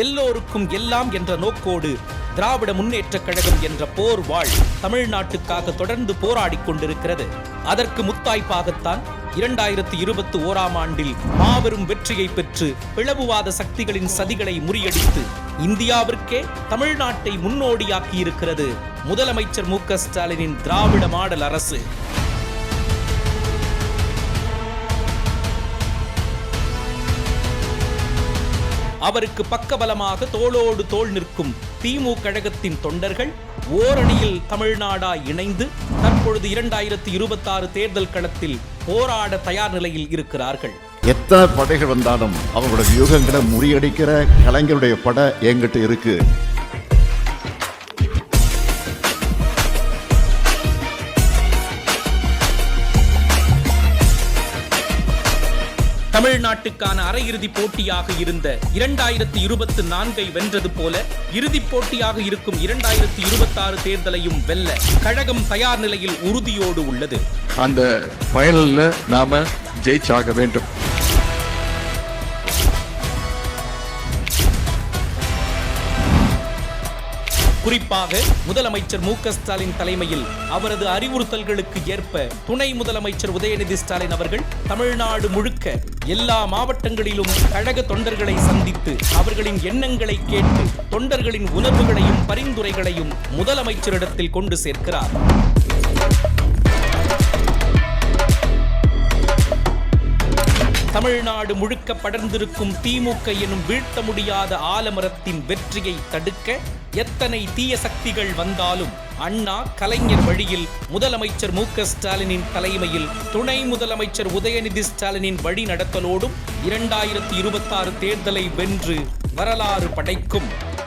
எல்லோருக்கும் எல்லாம் என்ற நோக்கோடு திராவிட முன்னேற்றக் கழகம் என்ற போர் வாழ் தமிழ்நாட்டுக்காக தொடர்ந்து போராடிக் கொண்டிருக்கிறது. அதற்கு முத்தாய்ப்பாகத்தான் 2021ஆம் ஆண்டில் மாபெரும் வெற்றியை பெற்று பிளவுவாத சக்திகளின் சதிகளை முறியடித்து இந்தியாவிற்கே தமிழ்நாட்டை முன்னோடியாக்கி இருக்கிறது முதலமைச்சர் மு.க. ஸ்டாலினின் திராவிட மாடல் அரசு. அவருக்கு பக்கபலமாக தோளோடு தோள் நிற்கும் திமுக கழகத்தின் தொண்டர்கள் ஓரணியில் தமிழ்நாடாய் இணைந்து தற்பொழுது 2026 தேர்தல் களத்தில் போராட தயார் நிலையில் இருக்கிறார்கள். எத்தனை படைகள் வந்தாலும் அவங்களோட வியூகங்களை முறியடிக்கிற கலைஞருடைய படை என்கிட்ட இருக்கு. தமிழ்நாட்டுக்கான அரையிறுதி போட்டியாக இருந்த 2024ஐ வென்றது போல இறுதிப் போட்டியாக இருக்கும் 2026 தேர்தலையும் வெல்ல கழகம் தயார் நிலையில் உறுதியோடு உள்ளது. அந்த ஃபைனல்ல நாம ஜெயிச்சாக வேண்டும். குறிப்பாக முதலமைச்சர் மு.க. ஸ்டாலின் தலைமையில் அவரது அறிவுறுத்தல்களுக்கு ஏற்ப துணை முதலமைச்சர் உதயநிதி ஸ்டாலின் அவர்கள் தமிழ்நாடு முழுக்க எல்லா மாவட்டங்களிலும் கழக தொண்டர்களை சந்தித்து அவர்களின் எண்ணங்களை கேட்டு தொண்டர்களின் உணர்வுகளையும் பரிந்துரைகளையும் முதலமைச்சரிடத்தில் கொண்டு சேர்க்கிறார். தமிழ்நாடு முழுக்க படர்ந்திருக்கும் திமுக எனும் வீழ்த்த முடியாத ஆலமரத்தின் வெற்றியை தடுக்க எத்தனை தீய சக்திகள் வந்தாலும் அண்ணா கலைஞர் வழியில் முதலமைச்சர் மு.க. ஸ்டாலினின் தலைமையில் துணை முதலமைச்சர் உதயநிதி ஸ்டாலினின் வழி நடத்தலோடும் 2026 தேர்தலை வென்று வரலாறு படைக்கும்.